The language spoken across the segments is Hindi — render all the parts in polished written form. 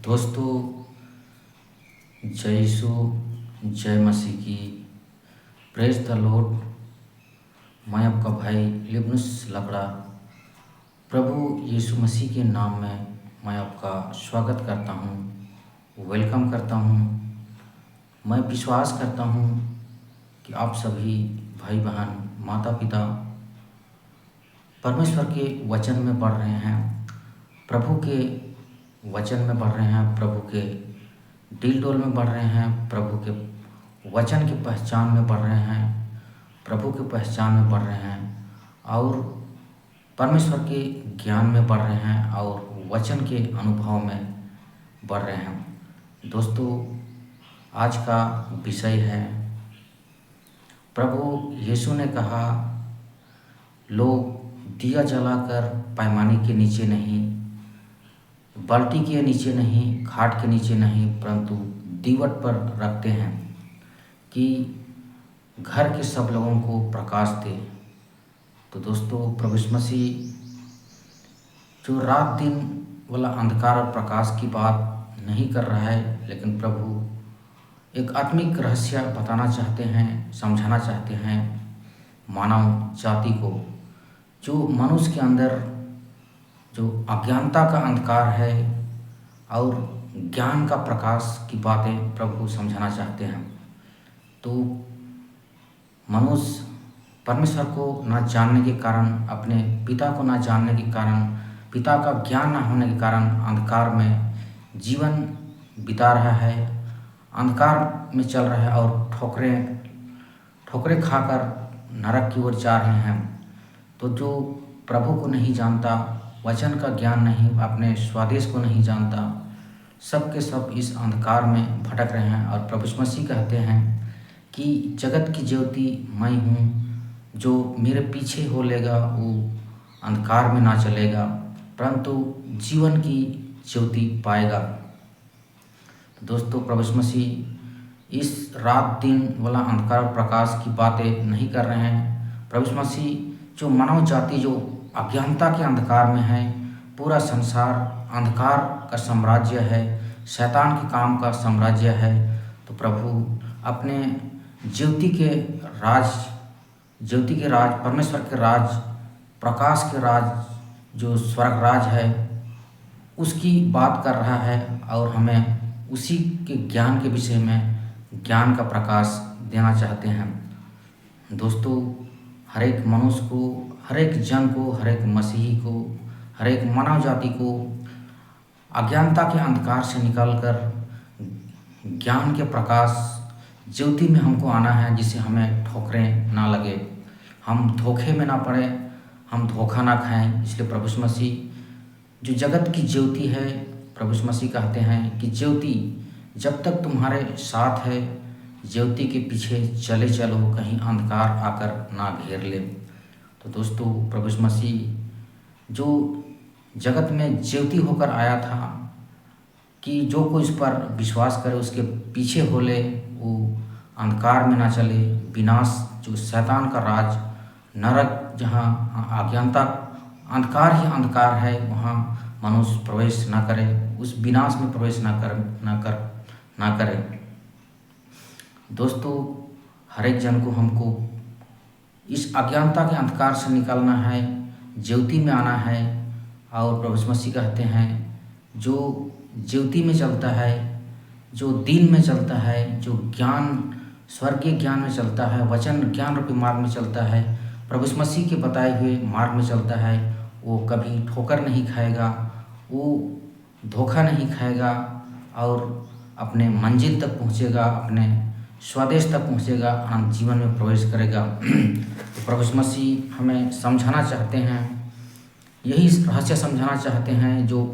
दोस्तों, जय यीशु, जय मसीह की। Praise the Lord. मैं आपका भाई लिबनुस लकड़ा प्रभु यीशु मसीह के नाम में मैं आपका स्वागत करता हूँ, वेलकम करता हूँ। मैं विश्वास करता हूँ कि आप सभी भाई बहन, माता पिता परमेश्वर के वचन में बढ़ रहे हैं, प्रभु के वचन में बढ़ रहे हैं, प्रभु के डील डोल में बढ़ रहे हैं, प्रभु के वचन की पहचान में बढ़ रहे हैं, प्रभु की पहचान में बढ़ रहे हैं और परमेश्वर के ज्ञान में बढ़ रहे हैं और वचन के अनुभव में बढ़ रहे हैं। दोस्तों, आज का विषय है, प्रभु यीशु ने कहा, लोग दिया जलाकर पैमाने के नीचे नहीं, बाल्टी के नीचे नहीं, खाट के नीचे नहीं, परंतु दीवट पर रखते हैं कि घर के सब लोगों को प्रकाश दे। तो दोस्तों, प्रभु यीशु मसीह जो रात दिन वाला अंधकार और प्रकाश की बात नहीं कर रहा है, लेकिन प्रभु एक आत्मिक रहस्य बताना चाहते हैं, समझाना चाहते हैं मानव जाति को। जो मनुष्य के अंदर जो अज्ञानता का अंधकार है और ज्ञान का प्रकाश की बातें प्रभु समझाना चाहते हैं। तो मनुष्य परमेश्वर को न जानने के कारण, अपने पिता को न जानने के कारण, पिता का ज्ञान न होने के कारण अंधकार में जीवन बिता रहा है, अंधकार में चल रहा है और ठोकरें खाकर नरक की ओर जा रहे हैं। तो जो प्रभु को नहीं जानता, वचन का ज्ञान नहीं, अपने स्वदेश को नहीं जानता, सब के सब इस अंधकार में भटक रहे हैं। और प्रभु यीशु मसीह कहते हैं कि जगत की ज्योति मैं हूँ, जो मेरे पीछे हो लेगा वो अंधकार में ना चलेगा, परंतु जीवन की ज्योति पाएगा। दोस्तों, प्रभु यीशु मसीह इस रात दिन वाला अंधकार और प्रकाश की बातें नहीं कर रहे हैं। प्रभु यीशु मसीह जो मानव जाति जो अज्ञानता के अंधकार में है, पूरा संसार अंधकार का साम्राज्य है, शैतान के काम का साम्राज्य है, तो प्रभु अपने ज्योति के राज, परमेश्वर के राज, प्रकाश के राज, जो स्वर्ग राज है, उसकी बात कर रहा है और हमें उसी के ज्ञान के विषय में ज्ञान का प्रकाश देना चाहते हैं। दोस्तों, हर एक मनुष्य को, हर एक जन को, हर एक मसीही को, हर एक मानव जाति को अज्ञानता के अंधकार से निकलकर ज्ञान के प्रकाश ज्योति में हमको आना है, जिससे हमें ठोकरें ना लगे, हम धोखे में ना पड़े, हम धोखा ना खाएं। इसलिए प्रभु यीशु मसीह जो जगत की ज्योति है, प्रभु यीशु मसीह कहते हैं कि ज्योति जब तक तुम्हारे साथ है, ज्योति के पीछे चले चलो, कहीं अंधकार आकर ना घेर ले। तो दोस्तों, प्रभु यीशु मसीह जो जगत में ज्योति होकर आया था कि जो कोई इस पर विश्वास करे उसके पीछे हो ले, वो अंधकार में ना चले, विनाश जो शैतान का राज, नरक जहाँ अज्ञानता अंधकार ही अंधकार है, वहाँ मनुष्य प्रवेश ना करे, उस विनाश में प्रवेश ना करे। दोस्तों, हर एक जन को हमको इस अज्ञानता के अंधकार से निकलना है, ज्योति में आना है। और प्रभु यीशु मसीह कहते हैं, जो ज्योति में चलता है, जो दिन में चलता है, जो ज्ञान, स्वर्गीय ज्ञान में चलता है, वचन ज्ञान रूपी मार्ग में चलता है, प्रभु यीशु मसीह के बताए हुए मार्ग में चलता है, वो कभी ठोकर नहीं खाएगा, वो धोखा नहीं खाएगा और अपने मंजिल तक पहुँचेगा, अपने स्वदेश तक पहुँचेगा, अनंत जीवन में प्रवेश करेगा। तो प्रभु यीशु मसीह हमें समझाना चाहते हैं, यही रहस्य समझाना चाहते हैं, जो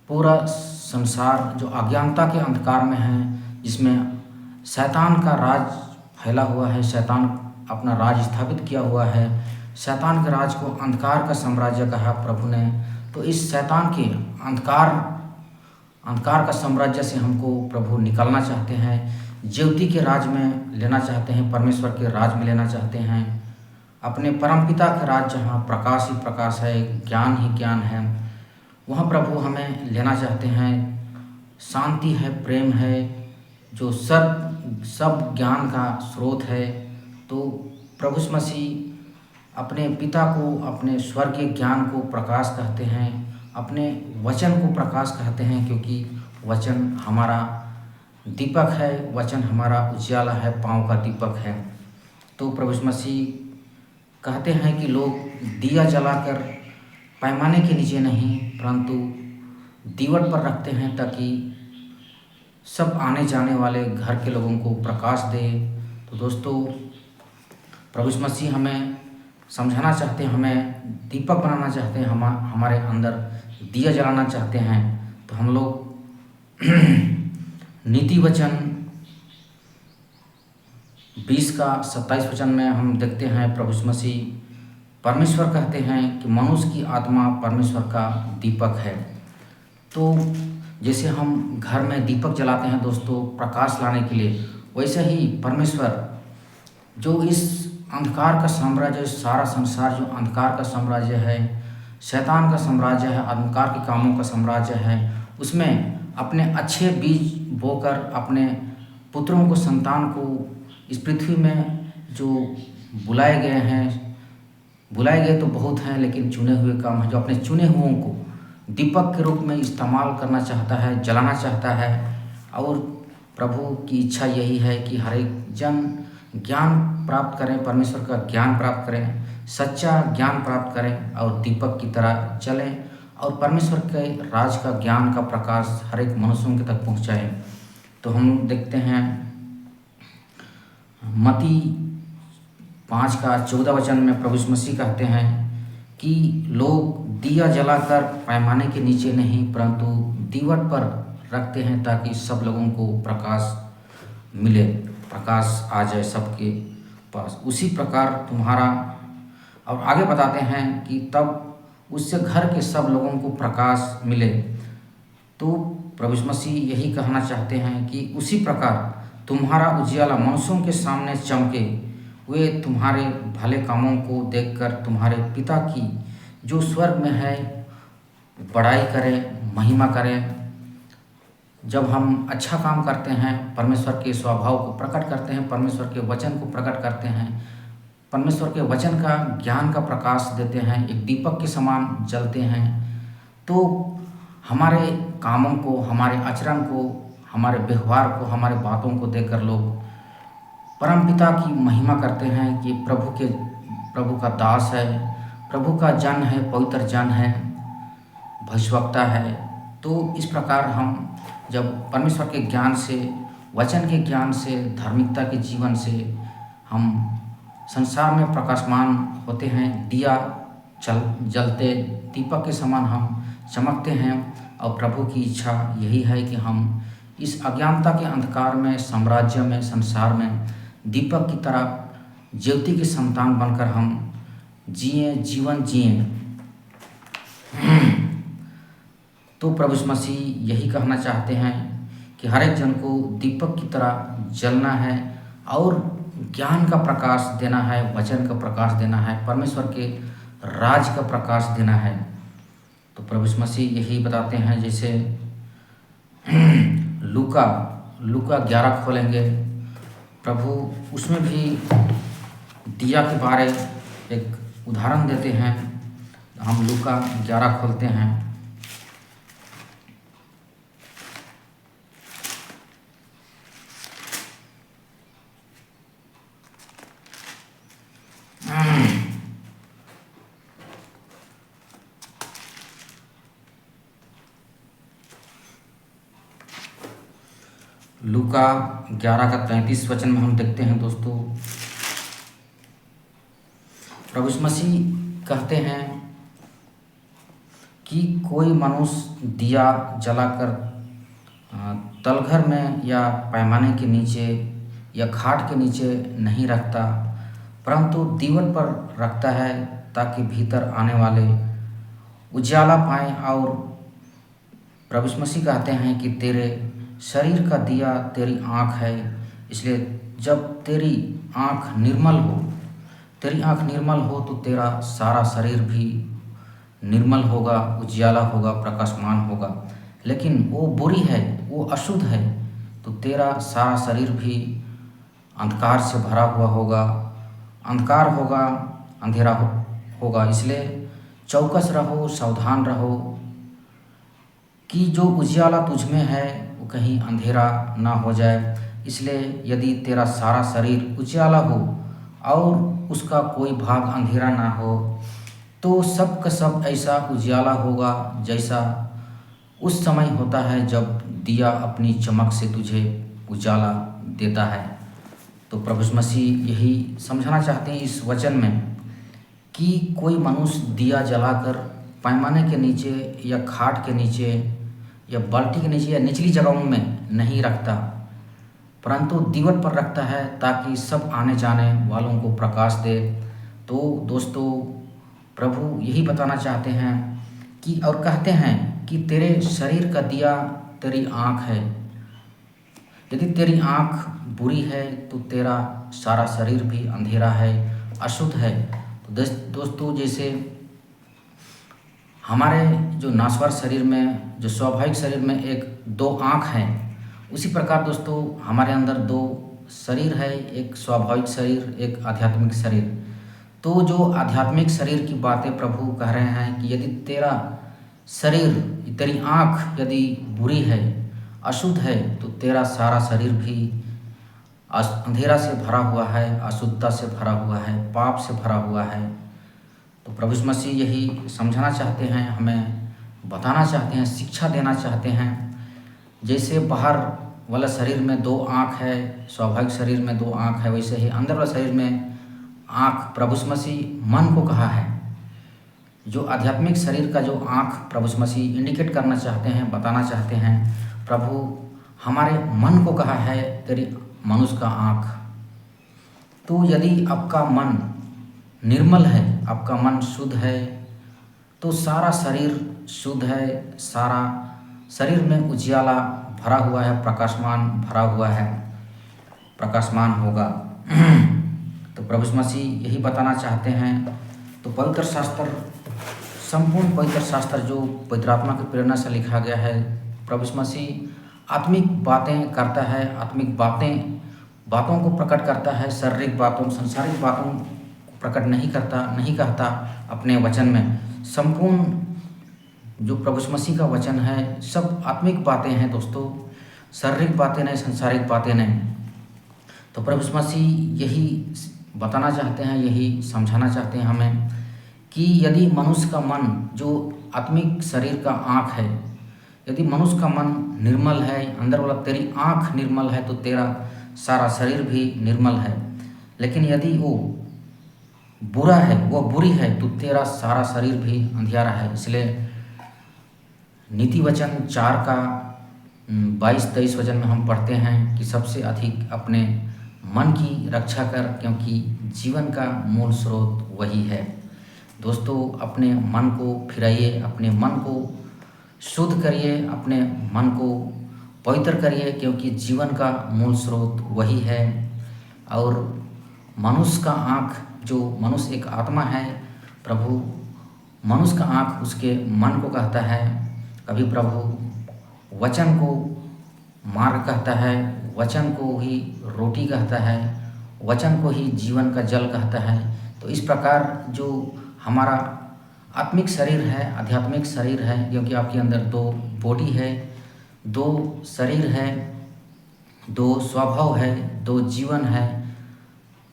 पूरा संसार जो अज्ञानता के अंधकार में है, जिसमें शैतान का राज फैला हुआ है, शैतान अपना राज स्थापित किया हुआ है, शैतान के राज को अंधकार का साम्राज्य कहा प्रभु ने। तो इस शैतान के अंधकार का साम्राज्य से हमको प्रभु निकालना चाहते हैं, ज्योति के राज में लेना चाहते हैं, परमेश्वर के राज में लेना चाहते हैं, अपने परमपिता के राज जहाँ प्रकाश ही प्रकाश है, ज्ञान ही ज्ञान है, वहाँ प्रभु हमें लेना चाहते हैं। शांति है, प्रेम है, जो सब ज्ञान का स्रोत है। तो प्रभु यीशु मसीह अपने पिता को, अपने स्वर्गीय ज्ञान को प्रकाश कहते हैं, अपने वचन को प्रकाश कहते हैं, क्योंकि वचन हमारा दीपक है, वचन हमारा उजियाला है, पाँव का दीपक है। तो प्रभु यीशु मसीह कहते हैं कि लोग दिया जलाकर पैमाने के नीचे नहीं परंतु दीवट पर रखते हैं, ताकि सब आने जाने वाले घर के लोगों को प्रकाश दे। तो दोस्तों, प्रभु यीशु मसीह हमें समझाना चाहते हैं, हमें दीपक बनाना चाहते हैं, हमारे अंदर दिया जलाना चाहते हैं। तो हम लोग नीति वचन 20 का 27 वचन में हम देखते हैं प्रभु यीशु मसीह परमेश्वर कहते हैं कि मनुष्य की आत्मा परमेश्वर का दीपक है। तो जैसे हम घर में दीपक जलाते हैं दोस्तों प्रकाश लाने के लिए, वैसे ही परमेश्वर जो इस अंधकार का साम्राज्य, सारा संसार जो अंधकार का साम्राज्य है, शैतान का साम्राज्य है, अंधकार के कामों का साम्राज्य है, उसमें अपने अच्छे बीज बोकर अपने पुत्रों को, संतान को इस पृथ्वी में जो बुलाए गए तो बहुत हैं, लेकिन चुने हुए कम हैं। जो अपने चुने हुओं को दीपक के रूप में इस्तेमाल करना चाहता है, जलाना चाहता है। और प्रभु की इच्छा यही है कि हर एक जन ज्ञान प्राप्त करें, परमेश्वर का ज्ञान प्राप्त करें, सच्चा ज्ञान प्राप्त करें और दीपक की तरह चलें और परमेश्वर के राज का ज्ञान का प्रकाश हर एक मनुष्यों के तक पहुँचाएँ। तो हम देखते हैं मत्ती 5 का 14 वचन में प्रभु यीशु मसीह कहते हैं कि लोग दिया जलाकर पैमाने के नीचे नहीं परंतु दीवट पर रखते हैं, ताकि सब लोगों को प्रकाश मिले, प्रकाश आ जाए सबके पास। उसी प्रकार तुम्हारा, और आगे बताते हैं कि तब उससे घर के सब लोगों को प्रकाश मिले। तो प्रभु यीशु मसीह यही कहना चाहते हैं कि उसी प्रकार तुम्हारा उजियाला मनुष्यों के सामने चमके, वे तुम्हारे भले कामों को देखकर तुम्हारे पिता की जो स्वर्ग में है बड़ाई करें, महिमा करें। जब हम अच्छा काम करते हैं, परमेश्वर के स्वभाव को प्रकट करते हैं, परमेश्वर के वचन को प्रकट करते हैं, परमेश्वर के वचन का ज्ञान का प्रकाश देते हैं, एक दीपक के समान जलते हैं, तो हमारे कामों को, हमारे आचरण को, हमारे व्यवहार को, हमारे बातों को देखकर लोग परमपिता की महिमा करते हैं कि प्रभु का दास है, प्रभु का जन है, पवित्र जन है, भविष्यवक्ता है। तो इस प्रकार हम जब परमेश्वर के ज्ञान से, वचन के ज्ञान से, धार्मिकता के जीवन से हम संसार में प्रकाशमान होते हैं, दिया जलते दीपक के समान हम चमकते हैं। और प्रभु की इच्छा यही है कि हम इस अज्ञानता के अंधकार में, साम्राज्य में, संसार में दीपक की तरह ज्योति की संतान बनकर हम जीवन जिए। तो प्रभु यीशु मसीह यही कहना चाहते हैं कि हर एक जन को दीपक की तरह जलना है और ज्ञान का प्रकाश देना है, वचन का प्रकाश देना है, परमेश्वर के राज का प्रकाश देना है। तो प्रभु यीशु मसीह यही बताते हैं। जैसे लूका 11 खोलेंगे, प्रभु उसमें भी दिया के बारे एक उदाहरण देते हैं। हम लूका 11 खोलते हैं। लूका 11 का 33 वचन में हम देखते हैं दोस्तों, प्रभु यीशु मसीह कहते हैं कि कोई मनुष्य दिया जलाकर तलघर में या पैमाने के नीचे या खाट के नीचे नहीं रखता, परंतु दीवट पर रखता है, ताकि भीतर आने वाले उजाला पाएं। और प्रभु यीशु मसीह कहते हैं कि तेरे शरीर का दिया तेरी आँख है, इसलिए जब तेरी आँख निर्मल हो तो तेरा सारा शरीर भी निर्मल होगा, उजियाला होगा, प्रकाशमान होगा। लेकिन वो बुरी है, वो अशुद्ध है, तो तेरा सारा शरीर भी अंधकार से भरा हुआ होगा, अंधकार होगा, अंधेरा होगा। इसलिए चौकस रहो, सावधान रहो कि जो उजियाला तुझ में है वो कहीं अंधेरा ना हो जाए। इसलिए यदि तेरा सारा शरीर उजियाला हो और उसका कोई भाग अंधेरा ना हो, तो सब का सब ऐसा उजियाला होगा जैसा उस समय होता है जब दिया अपनी चमक से तुझे उजाला देता है। तो प्रभु यीशु मसीह यही समझाना चाहते हैं इस वचन में कि कोई मनुष्य दिया जलाकर पैमाने के नीचे या खाट के नीचे या बाल्टी के नीचे या निचली जगहों में नहीं रखता, परंतु दीवट पर रखता है ताकि सब आने जाने वालों को प्रकाश दे। तो दोस्तों, प्रभु यही बताना चाहते हैं कि और कहते हैं कि तेरे शरीर का दिया तेरी आँख है। यदि तेरी आँख बुरी है तो तेरा सारा शरीर भी अंधेरा है, अशुद्ध है। तो दोस्तों, जैसे हमारे जो नाश्वर शरीर में, जो स्वाभाविक शरीर में एक दो आँख हैं, उसी प्रकार दोस्तों हमारे अंदर दो शरीर है, एक स्वाभाविक शरीर, एक आध्यात्मिक शरीर। तो जो आध्यात्मिक शरीर की बातें प्रभु कह रहे हैं कि यदि तेरा शरीर, तेरी आँख यदि बुरी है, अशुद्ध है, तो तेरा सारा शरीर भी अंधेरा से भरा हुआ है, अशुद्धता से भरा हुआ है, पाप से भरा हुआ है। तो प्रभु यीशु मसीह यही समझाना चाहते हैं, हमें बताना चाहते हैं, शिक्षा देना चाहते हैं। जैसे बाहर वाला शरीर में दो आँख है, स्वाभाविक शरीर में दो आँख है, वैसे ही अंदर वाला शरीर में आँख प्रभु यीशु मसीह मन को कहा है। जो आध्यात्मिक शरीर का जो आँख प्रभु यीशु मसीह इंडिकेट करना चाहते हैं, बताना चाहते हैं, प्रभु हमारे मन को कहा है तेरी मनुष्य का आँख। तो यदि आपका मन निर्मल है, आपका मन शुद्ध है, तो सारा शरीर शुद्ध है, सारा शरीर में उजियाला भरा हुआ है, प्रकाशमान भरा हुआ है, प्रकाशमान होगा। तो प्रभु यीशु मसीह यही बताना चाहते हैं। तो पवित्र शास्त्र, संपूर्ण पवित्र शास्त्र जो पवित्र आत्मा की प्रेरणा से लिखा गया है, प्रभु यीशु मसीह आत्मिक बातें करता है, आत्मिक बातों को प्रकट करता है, शारीरिक बातों, संसारिक बातों को प्रकट नहीं कहता अपने वचन में। संपूर्ण जो प्रभु यीशु मसीह का वचन है सब आत्मिक बातें हैं दोस्तों, शारीरिक बातें नहीं, संसारिक बातें नहीं। तो प्रभु यीशु मसीह यही बताना चाहते हैं, यही समझाना चाहते हैं हमें कि यदि मनुष्य का मन, जो आत्मिक शरीर का आँख है, यदि मनुष्य का मन निर्मल है, अंदर वाला तेरी आँख निर्मल है, तो तेरा सारा शरीर भी निर्मल है। लेकिन यदि वो बुरा है, वो बुरी है, तो तेरा सारा शरीर भी अंधियारा है। इसलिए नीति वचन 4 का 22-23 वचन में हम पढ़ते हैं कि सबसे अधिक अपने मन की रक्षा कर, क्योंकि जीवन का मूल स्रोत वही है। दोस्तों, अपने मन को फिराइए, अपने मन को शुद्ध करिए, अपने मन को पवित्र करिए, क्योंकि जीवन का मूल स्रोत वही है। और मनुष्य का आँख, जो मनुष्य एक आत्मा है, प्रभु मनुष्य का आँख उसके मन को कहता है। कभी प्रभु वचन को मार्ग कहता है, वचन को ही रोटी कहता है, वचन को ही जीवन का जल कहता है। तो इस प्रकार जो हमारा आत्मिक शरीर है, आध्यात्मिक शरीर है, क्योंकि आपके अंदर दो बॉडी है, दो शरीर है, दो स्वभाव है, दो जीवन है,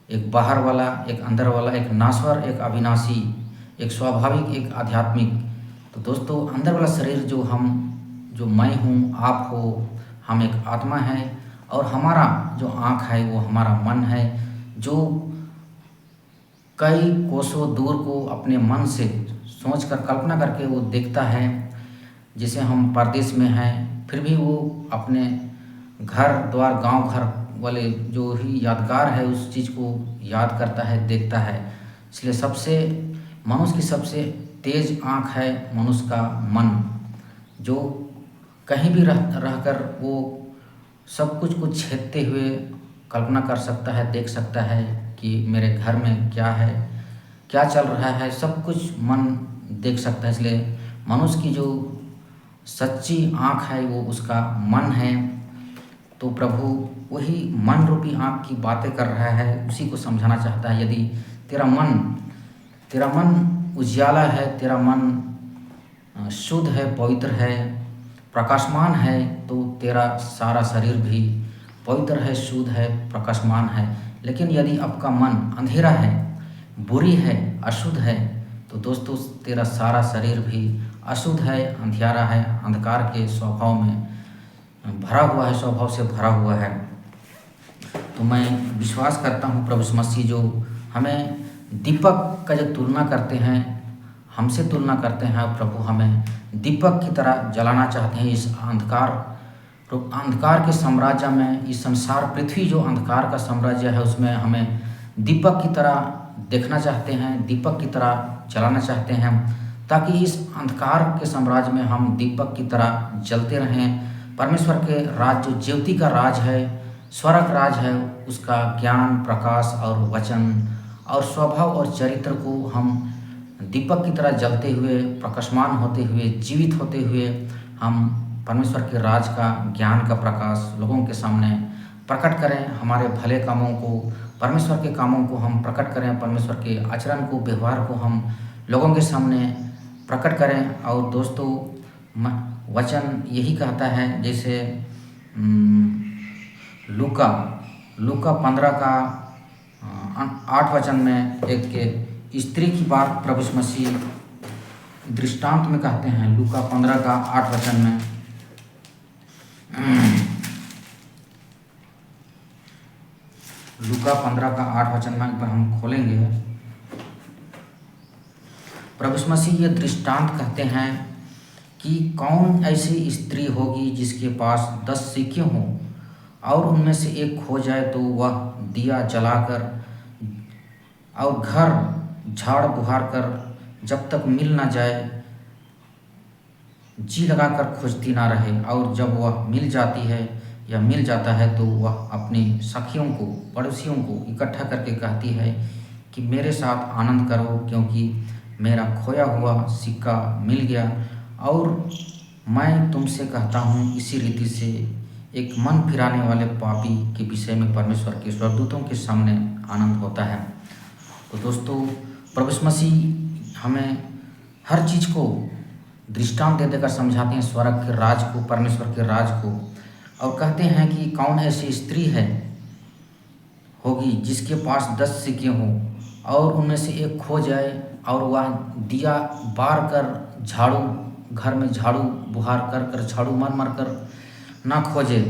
एक बाहर वाला, एक अंदर वाला, एक नाश्वर, एक अविनाशी, एक स्वाभाविक, एक आध्यात्मिक। तो दोस्तों, अंदर वाला शरीर जो मैं हूँ, आप हो, हम एक आत्मा है, और हमारा जो आँख है वो हमारा मन है, जो कई कोसों दूर को अपने मन से सोचकर, कल्पना करके वो देखता है। जैसे हम परदेश में हैं, फिर भी वो अपने घर द्वार, गांव घर वाले जो ही यादगार है उस चीज़ को याद करता है, देखता है। इसलिए मनुष्य की सबसे तेज आँख है मनुष्य का मन, जो कहीं भी रहकर वो सब कुछ को छेदते हुए कल्पना कर सकता है, देख सकता है कि मेरे घर में क्या है, क्या चल रहा है, सब कुछ मन देख सकता है। इसलिए मनुष्य की जो सच्ची आँख है वो उसका मन है। तो प्रभु वही मन रूपी आँख की बातें कर रहा है, उसी को समझाना चाहता है। यदि तेरा मन उजियाला है, तेरा मन शुद्ध है, पवित्र है, प्रकाशमान है, तो तेरा सारा शरीर भी पवित्र है, शुद्ध है, प्रकाशमान है। लेकिन यदि आपका मन अंधेरा है, बुरी है, अशुद्ध है, तो दोस्तों तेरा सारा शरीर भी अशुद्ध है, अंधियारा है, अंधकार के स्वभाव में भरा हुआ है, स्वभाव से भरा हुआ है। तो मैं विश्वास करता हूँ प्रभु यीशु मसीह जो हमें दीपक का जो तुलना करते हैं, हमसे तुलना करते हैं, प्रभु हमें दीपक की तरह जलाना चाहते हैं। इस अंधकार के साम्राज्य में, इस संसार पृथ्वी जो अंधकार का साम्राज्य है, उसमें हमें दीपक की तरह देखना चाहते हैं, दीपक की तरह जलाना चाहते हैं, ताकि इस अंधकार के साम्राज्य में हम दीपक की तरह जलते रहें। परमेश्वर के राज जो ज्योति का राज है, स्वर्ग राज है, उसका ज्ञान, प्रकाश और वचन और स्वभाव और चरित्र को हम दीपक की तरह जलते हुए, प्रकाशमान होते हुए, जीवित होते हुए हम परमेश्वर के राज का, ज्ञान का प्रकाश लोगों के सामने प्रकट करें। हमारे भले कामों को, परमेश्वर के कामों को हम प्रकट करें, परमेश्वर के आचरण को, व्यवहार को हम लोगों के सामने प्रकट करें। और दोस्तों वचन यही कहता है, जैसे लूका 15 का 8 वचन में एक स्त्री की बात प्रभु यीशु मसीह दृष्टांत में कहते हैं। लूका 15 का 8 वचन में लूका 15 का 8 वचन में एक बार हम खोलेंगे। प्रभु यीशु मसीह ये दृष्टांत कहते हैं कि कौन ऐसी स्त्री होगी जिसके पास 10 सिक्के हों और उनमें से एक खो जाए तो वह दिया जलाकर और घर झाड़ बुहार कर जब तक मिल ना जाए जी लगाकर खोजती ना रहे, और जब वह मिल जाती है या मिल जाता है तो वह अपनी सखियों को, पड़ोसियों को इकट्ठा करके कहती है कि मेरे साथ आनंद करो, क्योंकि मेरा खोया हुआ सिक्का मिल गया। और मैं तुमसे कहता हूँ, इसी रीति से एक मन फिराने वाले पापी के विषय में परमेश्वर के स्वर्गदूतों के सामने आनंद होता है। तो दोस्तों प्रभु यीशु मसीह हमें हर चीज़ को दृष्टांत दे देकर समझाते हैं, स्वर्ग के राज को, परमेश्वर के राज को, और कहते हैं कि कौन ऐसी स्त्री होगी जिसके पास 10 सिक्के हों और उनमें से एक खो जाए और वह दिया बार कर झाड़ू, घर में झाड़ू बुहार कर झाड़ू मार कर ना खोजे।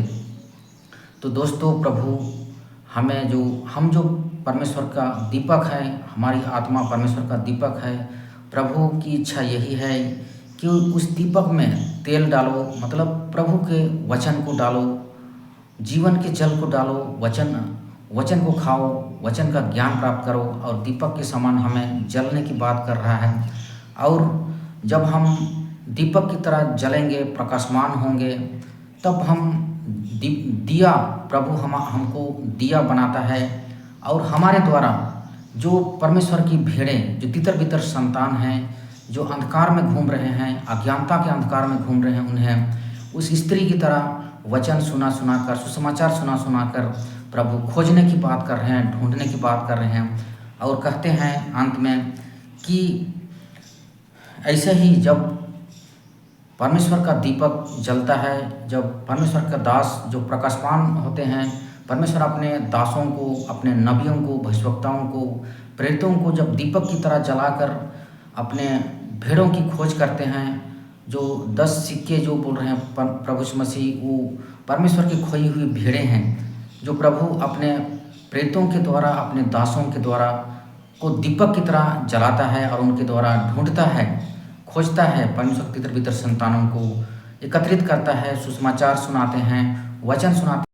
तो दोस्तों प्रभु हमें हम जो परमेश्वर का दीपक है, हमारी आत्मा परमेश्वर का दीपक है, प्रभु की इच्छा यही है कि उस दीपक में तेल डालो, मतलब प्रभु के वचन को डालो, जीवन के जल को डालो, वचन को खाओ, वचन का ज्ञान प्राप्त करो, और दीपक के समान हमें जलने की बात कर रहा है। और जब हम दीपक की तरह जलेंगे, प्रकाशमान होंगे, तब हम दिया, प्रभु हमको दिया बनाता है, और हमारे द्वारा जो परमेश्वर की भेड़ें, जो तितर बितर संतान हैं, जो अंधकार में घूम रहे हैं, अज्ञानता के अंधकार में घूम रहे हैं, उन्हें उस स्त्री की तरह वचन सुना कर, सुसमाचार सुना कर प्रभु खोजने की बात कर रहे हैं, ढूंढने की बात कर रहे हैं। और कहते हैं अंत में कि ऐसे ही जब परमेश्वर का दीपक जलता है, जब परमेश्वर का दास जो प्रकाशमान होते हैं, परमेश्वर अपने दासों को, अपने नबियों को, भविष्यवक्ताओं को, प्रेरितों को जब दीपक की तरह जलाकर अपने भेड़ों की खोज करते हैं, जो 10 सिक्के जो बोल रहे हैं प्रभु यीशु मसीह, वो परमेश्वर की खोई हुई भेड़ें हैं, जो प्रभु अपने प्रेरितों के द्वारा, अपने दासों के द्वारा को दीपक की तरह जलाता है और उनके द्वारा ढूंढता है, खोजता है, परमेश्वर तितर बितर संतानों को एकत्रित करता है, सुसमाचार सुनाते हैं, वचन सुनाते